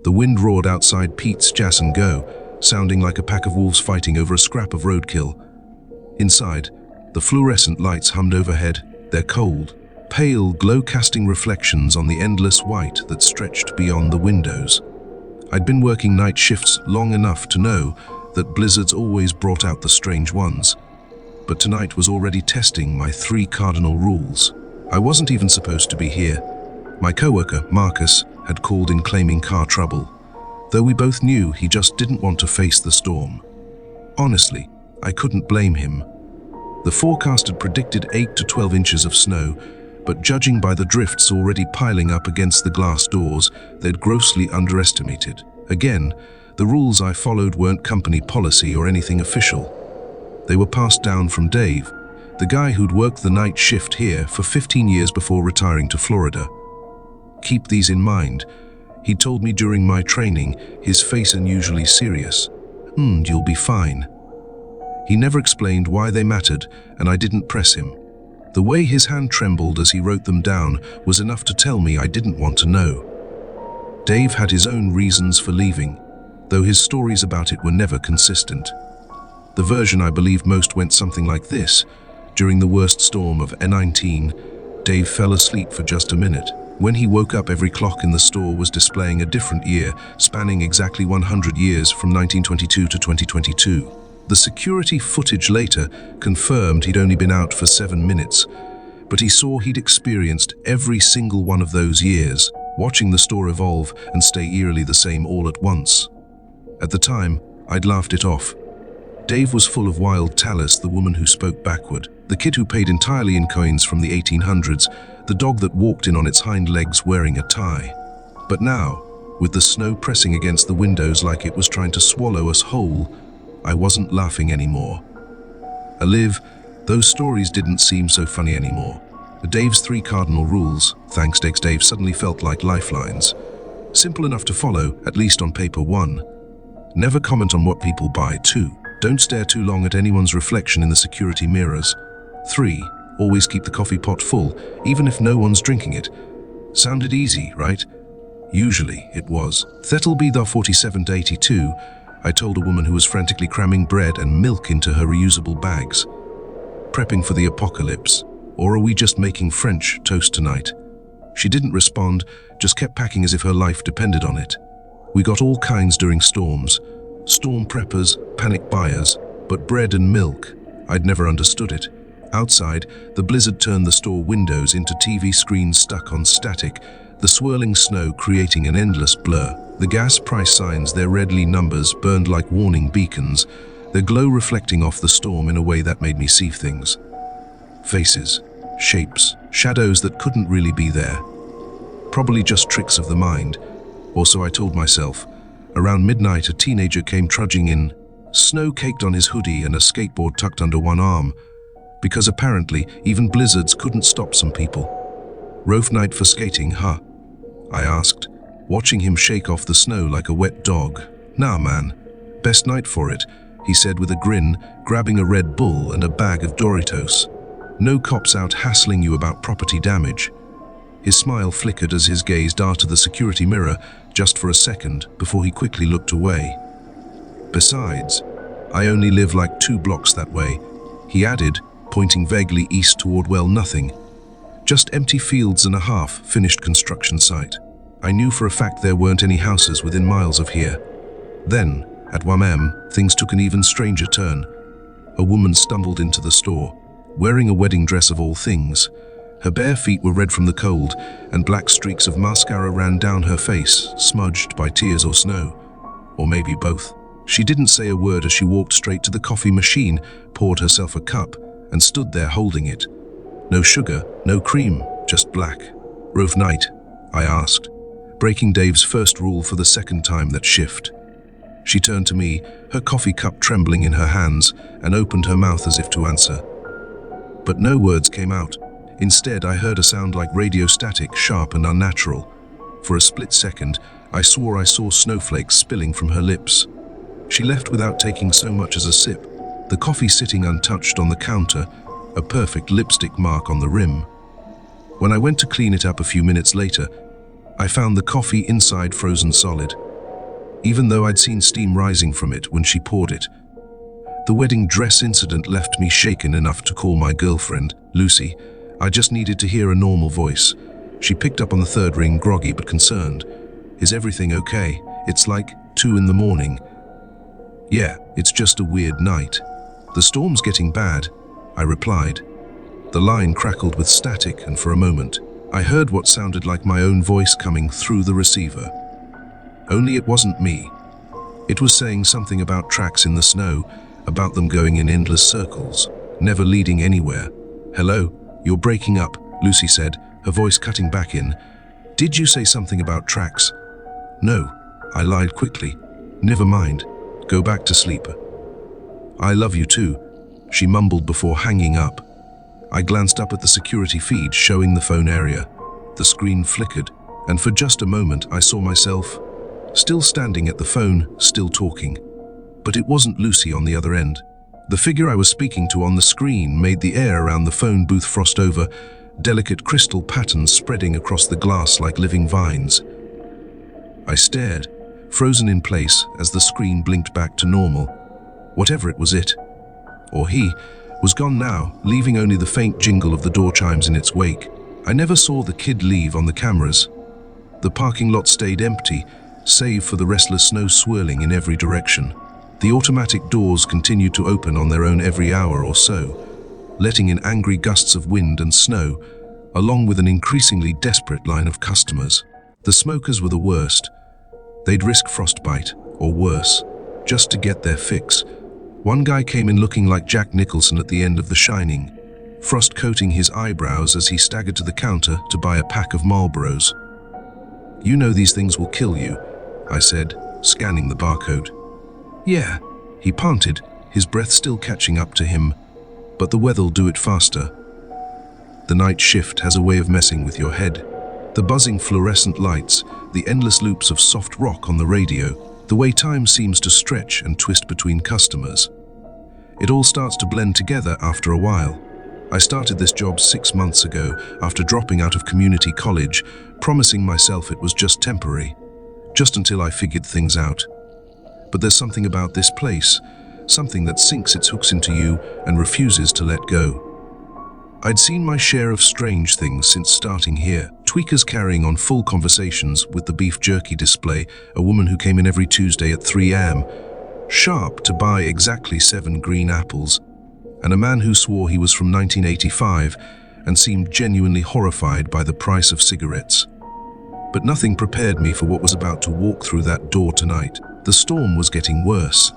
The wind roared outside Pete's Jas and Go, sounding like a pack of wolves fighting over a scrap of roadkill. Inside, the fluorescent lights hummed overhead, their cold, pale, glow-casting reflections on the endless white that stretched beyond the windows. I'd been working night shifts long enough to know that blizzards always brought out the strange ones. But tonight was already testing my 3 cardinal rules. I wasn't even supposed to be here. My coworker, Marcus, had called in claiming car trouble, though we both knew he just didn't want to face the storm. Honestly, I couldn't blame him. The forecast had predicted 8 to 12 inches of snow, but judging by the drifts already piling up against the glass doors, they'd grossly underestimated. Again, the rules I followed weren't company policy or anything official. They were passed down from Dave, the guy who'd worked the night shift here for 15 years before retiring to Florida. Keep these in mind. He told me during my training, his face unusually serious. You'll be fine. He never explained why they mattered, and I didn't press him. The way his hand trembled as he wrote them down was enough to tell me I didn't want to know. Dave had his own reasons for leaving, though his stories about it were never consistent. The version I believe most went something like this. During the worst storm of N19, Dave fell asleep for just a minute. When he woke up, every clock in the store was displaying a different year, spanning exactly 100 years from 1922 to 2022. The security footage later confirmed he'd only been out for 7 minutes, but he saw he'd experienced every single one of those years, watching the store evolve and stay eerily the same all at once. At the time, I'd laughed it off. Dave was full of wild Talus, the woman who spoke backward, the kid who paid entirely in coins from the 1800s, the dog that walked in on its hind legs wearing a tie. But now, with the snow pressing against the windows like it was trying to swallow us whole, I wasn't laughing anymore. Alive, those stories didn't seem so funny anymore. Dave's 3 cardinal rules, thanks Dave, suddenly felt like lifelines. Simple enough to follow, at least on paper. 1. Never comment on what people buy. 2. Don't stare too long at anyone's reflection in the security mirrors. 3. Always keep the coffee pot full, even if no one's drinking it. Sounded easy, right? Usually it was. That'll be the 47 to 82, I told a woman who was frantically cramming bread and milk into her reusable bags. Prepping for the apocalypse, or are we just making French toast tonight? She didn't respond, just kept packing as if her life depended on it. We got all kinds during storms. Storm preppers, panic buyers, but bread and milk, I'd never understood it. Outside, the blizzard turned the store windows into TV screens stuck on static, the swirling snow creating an endless blur. The gas price signs, their redly numbers, burned like warning beacons, their glow reflecting off the storm in a way that made me see things. Faces, shapes, shadows that couldn't really be there. Probably just tricks of the mind, or so I told myself. Around midnight, a teenager came trudging in, snow caked on his hoodie and a skateboard tucked under one arm, because apparently even blizzards couldn't stop some people. Rough night for skating, huh? I asked, watching him shake off the snow like a wet dog. Nah, man. Best night for it, he said with a grin, grabbing a Red Bull and a bag of Doritos. No cops out hassling you about property damage. His smile flickered as his gaze darted the security mirror just for a second before he quickly looked away. Besides, I only live like 2 blocks that way, he added, pointing vaguely east toward nothing. Just empty fields and a half, finished construction site. I knew for a fact there weren't any houses within miles of here. Then, at 1 a.m., things took an even stranger turn. A woman stumbled into the store, wearing a wedding dress of all things. Her bare feet were red from the cold, and black streaks of mascara ran down her face, smudged by tears or snow. Or maybe both. She didn't say a word as she walked straight to the coffee machine, poured herself a cup, and stood there holding it. No sugar, no cream, just black. Rough night? I asked, breaking Dave's first rule for the second time that shift. She turned to me, her coffee cup trembling in her hands, and opened her mouth as if to answer. But no words came out. Instead, I heard a sound like radio static, sharp and unnatural. For a split second, I swore I saw snowflakes spilling from her lips. She left without taking so much as a sip, the coffee sitting untouched on the counter, a perfect lipstick mark on the rim. When I went to clean it up a few minutes later, I found the coffee inside frozen solid. even though I'd seen steam rising from it when she poured it. The wedding dress incident left me shaken enough to call my girlfriend, Lucy. I just needed to hear a normal voice. She picked up on the third ring, groggy but concerned. "Is everything okay? It's like 2 in the morning." "Yeah, it's just a weird night. The storm's getting bad," I replied. The line crackled with static, and for a moment, I heard what sounded like my own voice coming through the receiver. Only it wasn't me. It was saying something about tracks in the snow, about them going in endless circles, never leading anywhere. "Hello, you're breaking up," Lucy said, her voice cutting back in. "Did you say something about tracks?" "No," I lied quickly. "Never mind. Go back to sleep." "I love you too," she mumbled before hanging up. I glanced up at the security feed showing the phone area. The screen flickered, and for just a moment I saw myself, still standing at the phone, still talking. But it wasn't Lucy on the other end. The figure I was speaking to on the screen made the air around the phone booth frost over, delicate crystal patterns spreading across the glass like living vines. I stared, frozen in place as the screen blinked back to normal. Whatever it was, it, or he, was gone now, leaving only the faint jingle of the door chimes in its wake. I never saw the kid leave on the cameras. The parking lot stayed empty, save for the restless snow swirling in every direction. The automatic doors continued to open on their own every hour or so, letting in angry gusts of wind and snow, along with an increasingly desperate line of customers. The smokers were the worst. They'd risk frostbite, or worse, just to get their fix. One guy came in looking like Jack Nicholson at the end of The Shining, frost coating his eyebrows as he staggered to the counter to buy a pack of Marlboros. "You know these things will kill you," I said, scanning the barcode. "Yeah," he panted, his breath still catching up to him. "But the weather'll do it faster." The night shift has a way of messing with your head. The buzzing fluorescent lights, the endless loops of soft rock on the radio, the way time seems to stretch and twist between customers. It all starts to blend together after a while. I started this job 6 months ago after dropping out of community college, promising myself it was just temporary, just until I figured things out. But there's something about this place, something that sinks its hooks into you and refuses to let go. I'd seen my share of strange things since starting here. Tweakers carrying on full conversations with the beef jerky display, a woman who came in every Tuesday at 3 a.m., sharp to buy exactly 7 green apples, and a man who swore he was from 1985 and seemed genuinely horrified by the price of cigarettes. But nothing prepared me for what was about to walk through that door tonight. The storm was getting worse.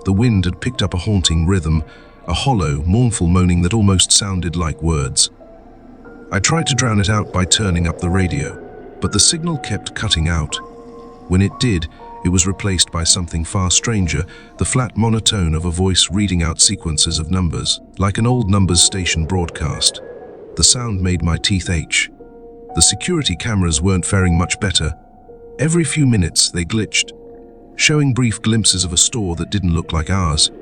The wind had picked up a haunting rhythm, a hollow, mournful moaning that almost sounded like words. I tried to drown it out by turning up the radio, but the signal kept cutting out. When it did, it was replaced by something far stranger, the flat monotone of a voice reading out sequences of numbers, like an old numbers station broadcast. The sound made my teeth ache. The security cameras weren't faring much better. Every few minutes they glitched, showing brief glimpses of a store that didn't look like ours.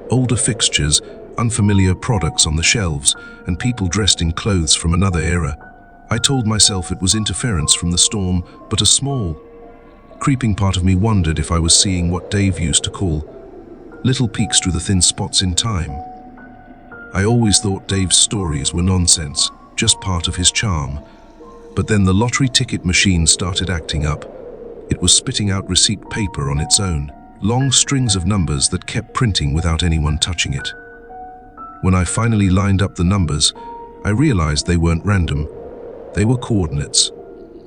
Older fixtures, unfamiliar products on the shelves, and people dressed in clothes from another era. I told myself it was interference from the storm, but a small, creeping part of me wondered if I was seeing what Dave used to call little peeks through the thin spots in time. I always thought Dave's stories were nonsense, just part of his charm. But then the lottery ticket machine started acting up. It was spitting out receipt paper on its own, long strings of numbers that kept printing without anyone touching it. When I finally lined up the numbers, I realized they weren't random. They were coordinates.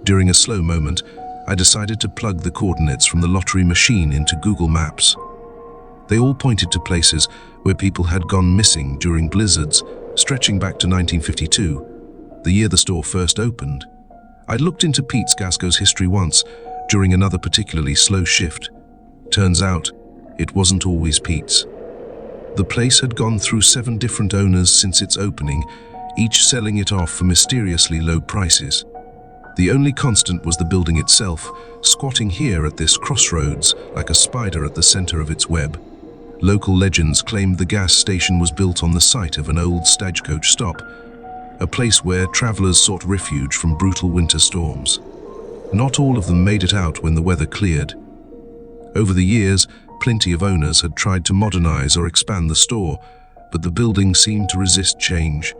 During a slow moment, I decided to plug the coordinates from the lottery machine into Google Maps. They all pointed to places where people had gone missing during blizzards, stretching back to 1952, the year the store first opened. I'd looked into Pete Gasco's history once, during another particularly slow shift. Turns out, it wasn't always Pete's. The place had gone through 7 different owners since its opening, each selling it off for mysteriously low prices. The only constant was the building itself, squatting here at this crossroads like a spider at the center of its web. Local legends claimed the gas station was built on the site of an old stagecoach stop, a place where travelers sought refuge from brutal winter storms. Not all of them made it out when the weather cleared. Over the years, plenty of owners had tried to modernize or expand the store, but the building seemed to resist change.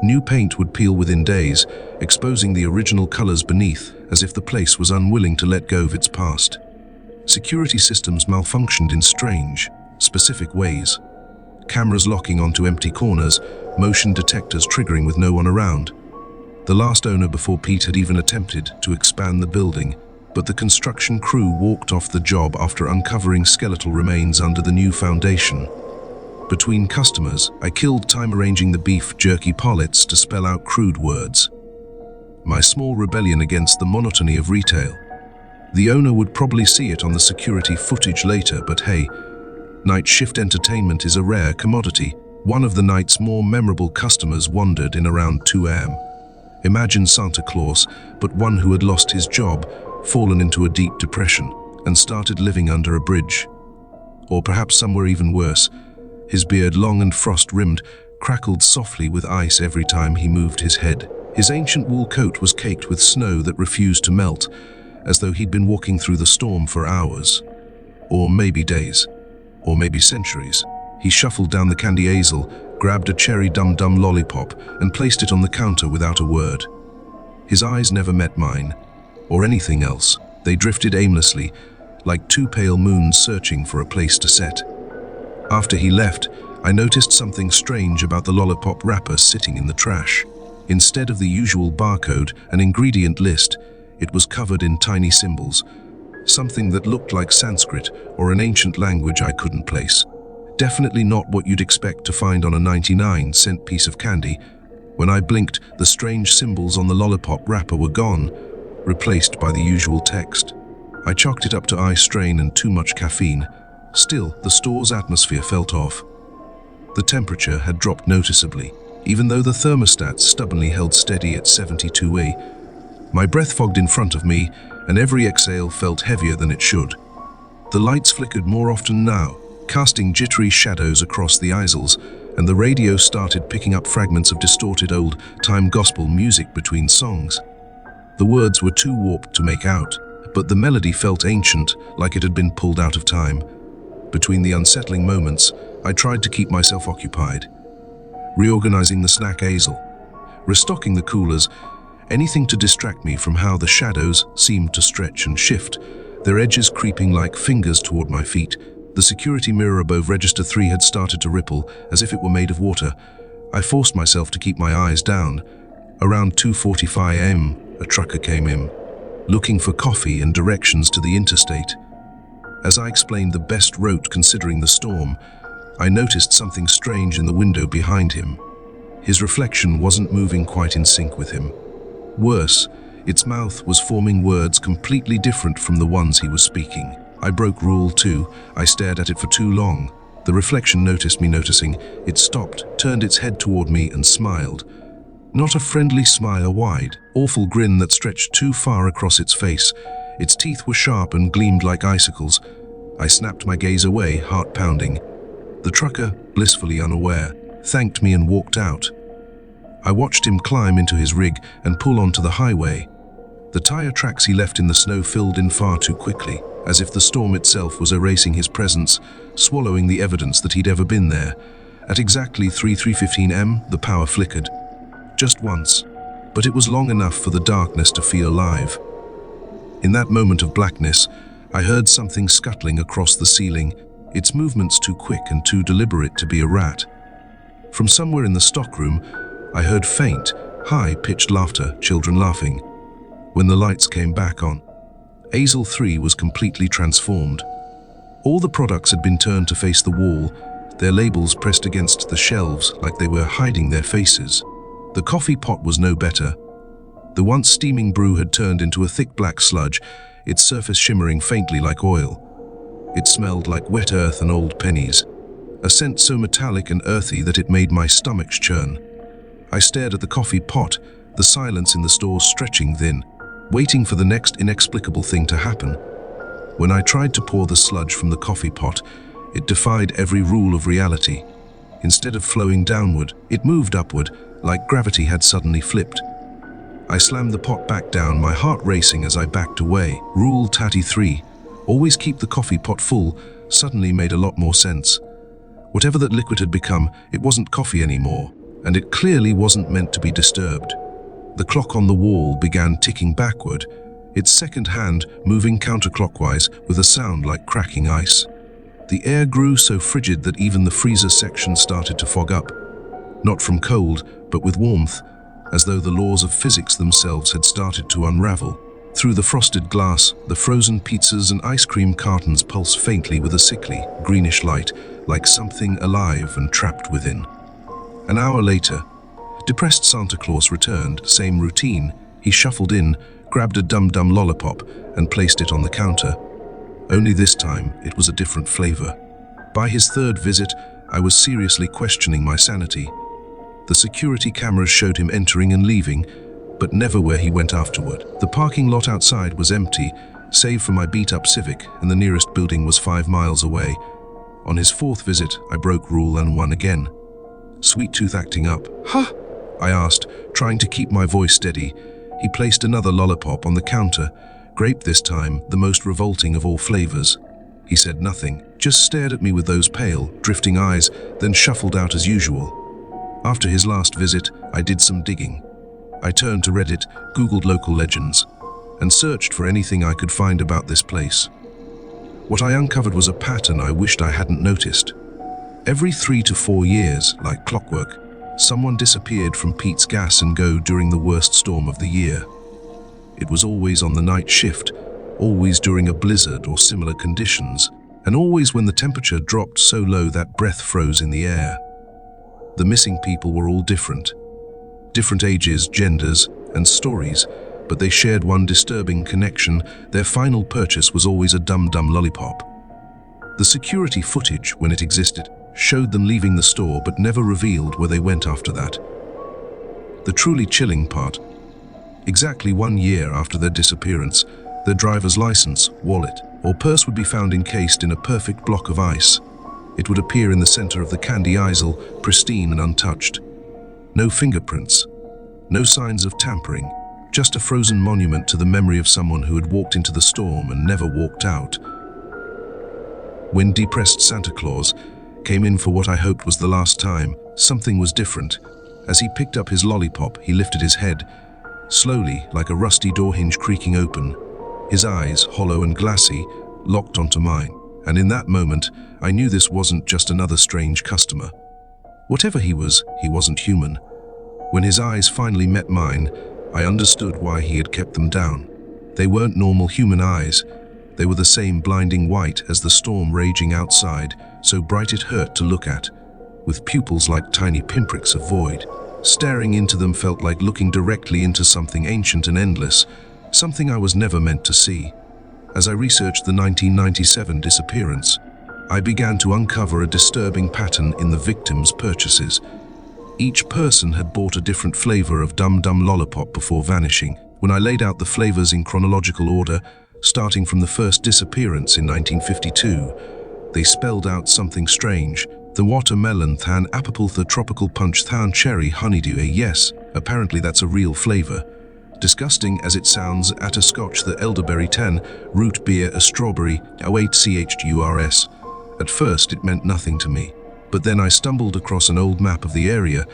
New paint would peel within days, exposing the original colors beneath, as if the place was unwilling to let go of its past. Security systems malfunctioned in strange, specific ways. Cameras locking onto empty corners, motion detectors triggering with no one around. The last owner before Pete had even attempted to expand the building, but the construction crew walked off the job after uncovering skeletal remains under the new foundation. Between customers, I killed time arranging the beef jerky pallets to spell out crude words. My small rebellion against the monotony of retail. The owner would probably see it on the security footage later, but hey, night shift entertainment is a rare commodity. One of the night's more memorable customers wandered in around 2 a.m. Imagine Santa Claus, but one who had lost his job, fallen into a deep depression, and started living under a bridge. Or perhaps somewhere even worse. His beard, long and frost-rimmed, crackled softly with ice every time he moved his head. His ancient wool coat was caked with snow that refused to melt, as though he'd been walking through the storm for hours. Or maybe days. Or maybe centuries. He shuffled down the candy aisle, grabbed a cherry dum-dum lollipop, and placed it on the counter without a word. His eyes never met mine, or anything else. They drifted aimlessly, like 2 pale moons searching for a place to set. After he left, I noticed something strange about the lollipop wrapper sitting in the trash. Instead of the usual barcode and ingredient list, it was covered in tiny symbols, something that looked like Sanskrit or an ancient language I couldn't place. Definitely not what you'd expect to find on a 99-cent piece of candy. When I blinked, the strange symbols on the lollipop wrapper were gone, replaced by the usual text. I chalked it up to eye strain and too much caffeine. Still, the store's atmosphere felt off. The temperature had dropped noticeably, even though the thermostat stubbornly held steady at 72°. My breath fogged in front of me, and every exhale felt heavier than it should. The lights flickered more often now, casting jittery shadows across the aisles, and the radio started picking up fragments of distorted old-time gospel music between songs. The words were too warped to make out, but the melody felt ancient, like it had been pulled out of time. Between the unsettling moments, I tried to keep myself occupied. Reorganizing the snack aisle, restocking the coolers, anything to distract me from how the shadows seemed to stretch and shift, their edges creeping like fingers toward my feet. The security mirror above Register 3 had started to ripple, as if it were made of water. I forced myself to keep my eyes down. Around 2:45 a.m., a trucker came in, looking for coffee and directions to the interstate. As I explained the best route considering the storm, I noticed something strange in the window behind him. His reflection wasn't moving quite in sync with him. Worse, its mouth was forming words completely different from the ones he was speaking. I broke rule 2. I stared at it for too long. The reflection noticed me noticing. It stopped, turned its head toward me and smiled. Not a friendly smile, a wide, awful grin that stretched too far across its face. Its teeth were sharp and gleamed like icicles. I snapped my gaze away, heart pounding. The trucker, blissfully unaware, thanked me and walked out. I watched him climb into his rig and pull onto the highway. The tire tracks he left in the snow filled in far too quickly, as if the storm itself was erasing his presence, swallowing the evidence that he'd ever been there. At exactly 3:15 am, the power flickered. Just once, but it was long enough for the darkness to feel alive. In that moment of blackness, I heard something scuttling across the ceiling, its movements too quick and too deliberate to be a rat. From somewhere in the stockroom, I heard faint, high-pitched laughter, children laughing. When the lights came back on, Aisle 3 was completely transformed. All the products had been turned to face the wall, their labels pressed against the shelves like they were hiding their faces. The coffee pot was no better. The once steaming brew had turned into a thick black sludge, its surface shimmering faintly like oil. It smelled like wet earth and old pennies, a scent so metallic and earthy that it made my stomach churn. I stared at the coffee pot, the silence in the store stretching thin, waiting for the next inexplicable thing to happen. When I tried to pour the sludge from the coffee pot, it defied every rule of reality. Instead of flowing downward, it moved upward, like gravity had suddenly flipped. I slammed the pot back down, my heart racing as I backed away. Rule 33. always keep the coffee pot full, suddenly made a lot more sense. Whatever that liquid had become, it wasn't coffee anymore, and it clearly wasn't meant to be disturbed. The clock on the wall began ticking backward, its second hand moving counterclockwise with a sound like cracking ice. The air grew so frigid that even the freezer section started to fog up, not from cold, but with warmth, as though the laws of physics themselves had started to unravel. Through the frosted glass, the frozen pizzas and ice cream cartons pulse faintly with a sickly, greenish light, like something alive and trapped within. An hour later, depressed Santa Claus returned, same routine. He shuffled in, grabbed a dum-dum lollipop, and placed it on the counter. Only this time, it was a different flavor. By his third visit, I was seriously questioning my sanity. The security cameras showed him entering and leaving, but never where he went afterward. The parking lot outside was empty, save for my beat-up Civic, and the nearest building was 5 miles away. On his fourth visit, I broke rule and won again. Sweet Tooth acting up. "Huh?" I asked, trying to keep my voice steady. He placed another lollipop on the counter, grape this time, the most revolting of all flavors. He said nothing, just stared at me with those pale, drifting eyes, then shuffled out as usual. After his last visit, I did some digging. I turned to Reddit, Googled local legends, and searched for anything I could find about this place. What I uncovered was a pattern I wished I hadn't noticed. Every 3 to 4 years, like clockwork, someone disappeared from Pete's Gas and Go during the worst storm of the year. It was always on the night shift, always during a blizzard or similar conditions, and always when the temperature dropped so low that breath froze in the air. The missing people were all different ages, genders, and stories, but they shared one disturbing connection: their final purchase was always a dum-dum lollipop. The security footage, when it existed, showed them leaving the store but never revealed where they went after that. The truly chilling part: exactly 1 year after their disappearance, their driver's license, wallet, or purse would be found encased in a perfect block of ice. It would appear in the center of the candy aisle, pristine and untouched. No fingerprints, no signs of tampering, just a frozen monument to the memory of someone who had walked into the storm and never walked out. When depressed Santa Claus came in for what I hoped was the last time, something was different. As he picked up his lollipop, he lifted his head, slowly, like a rusty door hinge creaking open. His eyes, hollow and glassy, locked onto mine, and in that moment, I knew this wasn't just another strange customer. Whatever he wasn't human. When his eyes finally met mine, I understood why he had kept them down. They weren't normal human eyes. They were the same blinding white as the storm raging outside, so bright it hurt to look at, with pupils like tiny pinpricks of void. Staring into them felt like looking directly into something ancient and endless, something I was never meant to see. As I researched the 1997 disappearance, I began to uncover a disturbing pattern in the victims' purchases. Each person had bought a different flavor of dum-dum lollipop before vanishing. When I laid out the flavors in chronological order, starting from the first disappearance in 1952, they spelled out something strange. The watermelon than apple, the tropical punch than cherry honeydew. Yes, apparently that's a real flavor. Disgusting as it sounds, at a scotch the elderberry 10, root beer a strawberry, churs. At first it meant nothing to me, but then I stumbled across an old map of the area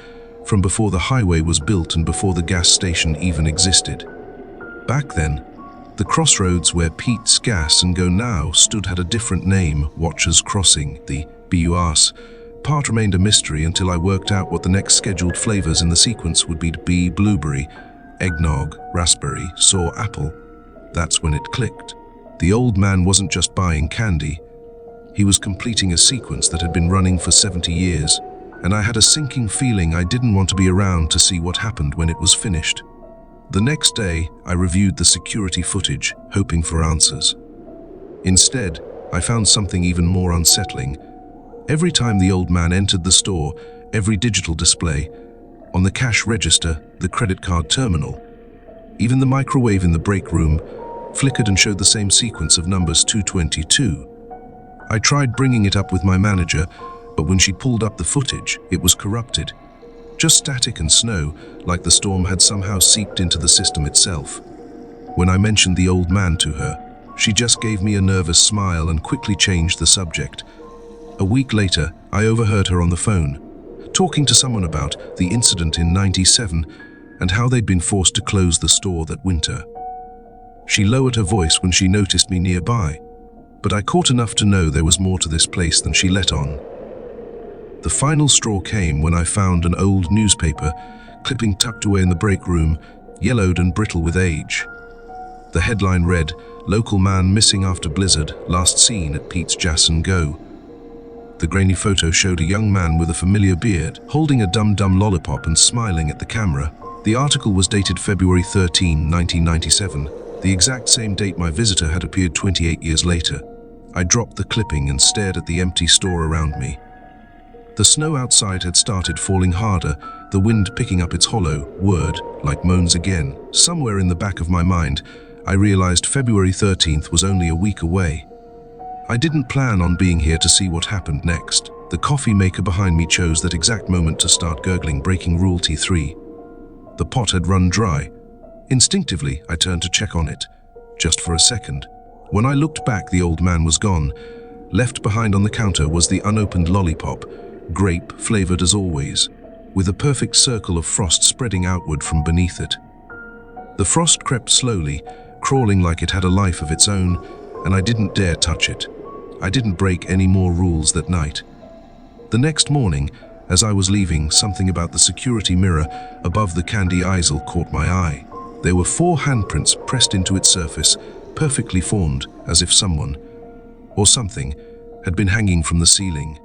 from before the highway was built and before the gas station even existed. Back then, the crossroads where Pete's Gas and Go now stood had a different name, Watcher's Crossing. The BURS part remained a mystery until I worked out what the next scheduled flavors in the sequence would be: blueberry, eggnog, raspberry, sour apple. That's when it clicked. The old man wasn't just buying candy. He was completing a sequence that had been running for 70 years, and I had a sinking feeling I didn't want to be around to see what happened when it was finished. The next day, I reviewed the security footage, hoping for answers. Instead, I found something even more unsettling. Every time the old man entered the store, every digital display, on the cash register, the credit card terminal, even the microwave in the break room, flickered and showed the same sequence of numbers 222. I tried bringing it up with my manager, but when she pulled up the footage, it was corrupted. Just static and snow, like the storm had somehow seeped into the system itself. When I mentioned the old man to her, She just gave me a nervous smile and quickly changed the subject. A week later, I overheard her on the phone, talking to someone about the incident in '97 and how they'd been forced to close the store that winter. She lowered her voice when she noticed me nearby, but I caught enough to know there was more to this place than she let on. The final straw came when I found an old newspaper clipping tucked away in the break room, yellowed and brittle with age. The headline read, "Local man missing after blizzard, last seen at Pete's Jas and Go." The grainy photo showed a young man with a familiar beard, holding a dum-dum lollipop and smiling at the camera. The article was dated February 13, 1997, the exact same date my visitor had appeared 28 years later. I dropped the clipping and stared at the empty store around me. The snow outside had started falling harder, the wind picking up its hollow word like moans again. Somewhere in the back of my mind, I realized February 13th was only a week away. I didn't plan on being here to see what happened next. The coffee maker behind me chose that exact moment to start gurgling, breaking Rule T3. The pot had run dry. Instinctively, I turned to check on it, just for a second. When I looked back, the old man was gone. Left behind on the counter was the unopened lollipop, grape-flavored as always, with a perfect circle of frost spreading outward from beneath it. The frost crept slowly, crawling like it had a life of its own, and I didn't dare touch it. I didn't break any more rules that night. The next morning, as I was leaving, something about the security mirror above the candy easel caught my eye. There were 4 handprints pressed into its surface, perfectly formed, as if someone, or something, had been hanging from the ceiling.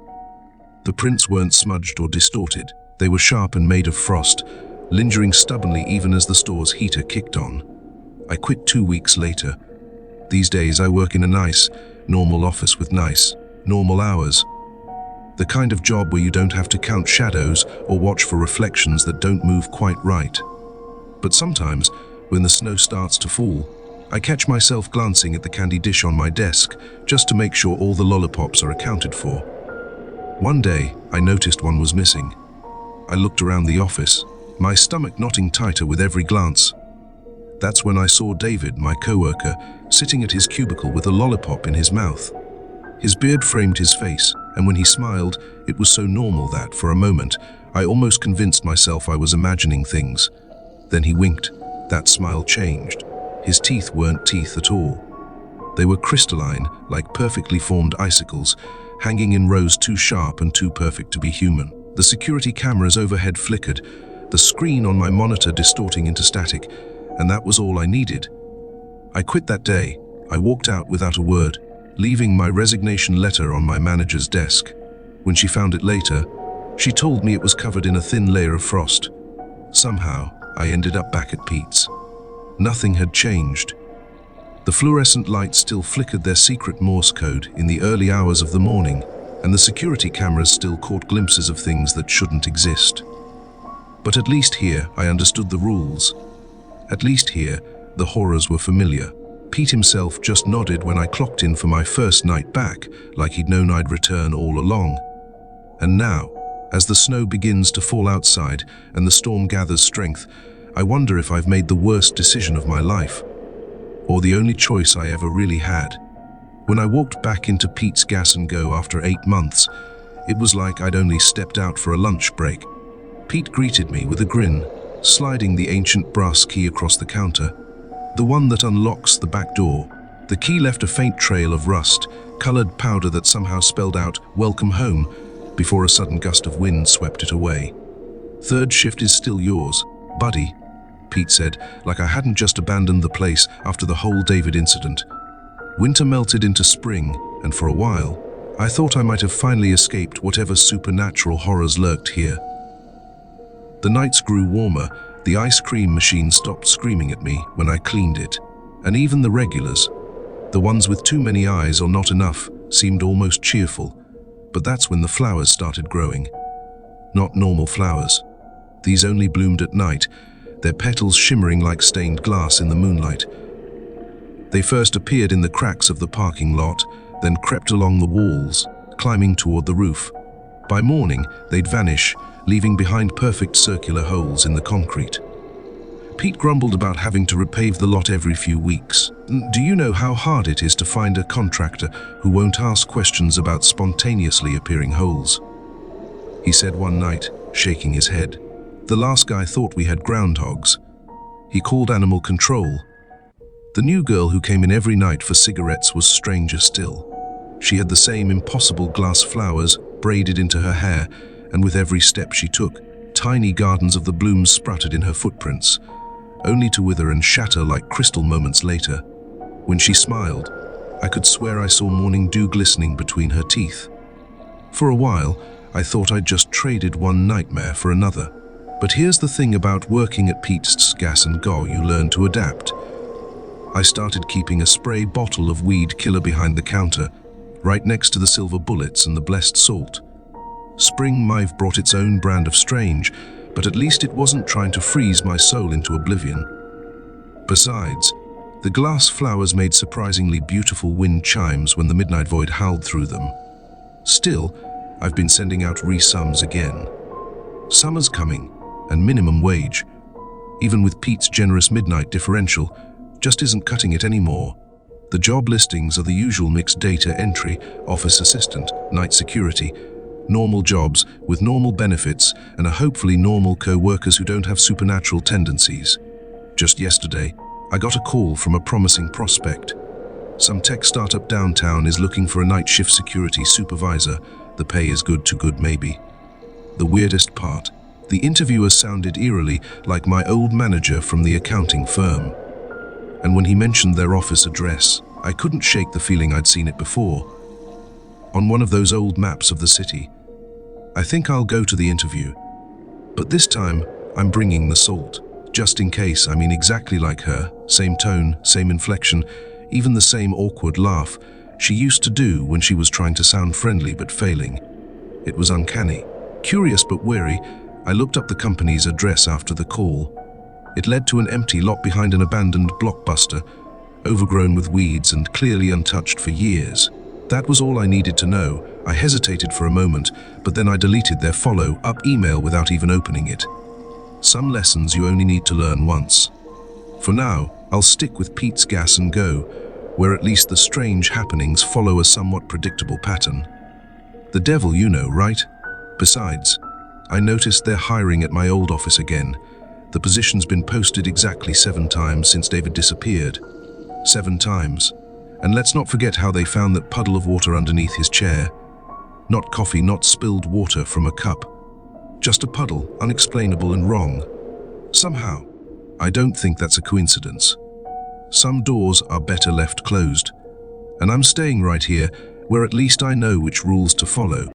The prints weren't smudged or distorted. They were sharp and made of frost, lingering stubbornly even as the store's heater kicked on. I quit 2 weeks later. These days I work in a nice, normal office with nice, normal hours. The kind of job where you don't have to count shadows or watch for reflections that don't move quite right. But sometimes, when the snow starts to fall, I catch myself glancing at the candy dish on my desk just to make sure all the lollipops are accounted for. One day, I noticed one was missing. I looked around the office, my stomach knotting tighter with every glance. That's when I saw David, my coworker, sitting at his cubicle with a lollipop in his mouth. His beard framed his face, and when he smiled, it was so normal that, for a moment, I almost convinced myself I was imagining things. Then he winked. That smile changed. His teeth weren't teeth at all. They were crystalline, like perfectly formed icicles, hanging in rows too sharp and too perfect to be human. The security cameras overhead flickered, the screen on my monitor distorting into static, and that was all I needed. I quit that day. I walked out without a word, leaving my resignation letter on my manager's desk. When she found it later, she told me it was covered in a thin layer of frost. Somehow, I ended up back at Pete's. Nothing had changed. The fluorescent lights still flickered their secret Morse code in the early hours of the morning, and the security cameras still caught glimpses of things that shouldn't exist. But at least here, I understood the rules. At least here, the horrors were familiar. Pete himself just nodded when I clocked in for my first night back, like he'd known I'd return all along. And now, as the snow begins to fall outside and the storm gathers strength, I wonder if I've made the worst decision of my life, or the only choice I ever really had. When I walked back into Pete's Gas and Go after 8 months, it was like I'd only stepped out for a lunch break. Pete greeted me with a grin, sliding the ancient brass key across the counter, the one that unlocks the back door. The key left a faint trail of rust-colored powder that somehow spelled out "Welcome home" before a sudden gust of wind swept it away. "Third shift is still yours, buddy," Pete said, like I hadn't just abandoned the place after the whole David incident. Winter melted into spring, and for a while, I thought I might have finally escaped whatever supernatural horrors lurked here. The nights grew warmer, the ice cream machine stopped screaming at me when I cleaned it, and even the regulars, the ones with too many eyes or not enough, seemed almost cheerful. But that's when the flowers started growing. Not normal flowers. These only bloomed at night, their petals shimmering like stained glass in the moonlight. They first appeared in the cracks of the parking lot, then crept along the walls, climbing toward the roof. By morning, they'd vanish, leaving behind perfect circular holes in the concrete. Pete grumbled about having to repave the lot every few weeks. Do you know how hard it is to find a contractor who won't ask questions about spontaneously appearing holes? He said one night, shaking his head. The last guy thought we had groundhogs. He called animal control. The new girl who came in every night for cigarettes was stranger still. She had the same impossible glass flowers braided into her hair, and with every step she took, tiny gardens of the blooms sprouted in her footprints, only to wither and shatter like crystal moments later. When she smiled, I could swear I saw morning dew glistening between her teeth. For a while, I thought I'd just traded one nightmare for another. But here's the thing about working at Pete's Gas and Go, you learn to adapt. I started keeping a spray bottle of weed killer behind the counter, right next to the silver bullets and the blessed salt. Spring might have brought its own brand of strange, but at least it wasn't trying to freeze my soul into oblivion. Besides, the glass flowers made surprisingly beautiful wind chimes when the midnight void howled through them. Still, I've been sending out resums again. Summer's coming, and minimum wage, even with Pete's generous midnight differential, just isn't cutting it anymore. The job listings are the usual mixed data entry, office assistant, night security, normal jobs with normal benefits and a hopefully normal co-workers who don't have supernatural tendencies. Just yesterday, I got a call from a promising prospect. Some tech startup downtown is looking for a night shift security supervisor. The pay is good to good maybe. The weirdest part, the interviewer sounded eerily like my old manager from the accounting firm. And when he mentioned their office address, I couldn't shake the feeling I'd seen it before. On one of those old maps of the city. I think I'll go to the interview. But this time, I'm bringing the salt. Just in case, I mean exactly like her. Same tone, same inflection, even the same awkward laugh she used to do when she was trying to sound friendly but failing. It was uncanny. Curious but wary, I looked up the company's address after the call. It led to an empty lot behind an abandoned blockbuster, overgrown with weeds and clearly untouched for years. That was all I needed to know. I hesitated for a moment, but then I deleted their follow-up email without even opening it. Some lessons you only need to learn once. For now, I'll stick with Pete's Gas and Go, where at least the strange happenings follow a somewhat predictable pattern. The devil, you know, right? Besides, I noticed they're hiring at my old office again. The position's been posted exactly 7 times since David disappeared. 7 times. And let's not forget how they found that puddle of water underneath his chair. Not coffee, not spilled water from a cup. Just a puddle, unexplainable and wrong. Somehow, I don't think that's a coincidence. Some doors are better left closed. And I'm staying right here, where at least I know which rules to follow.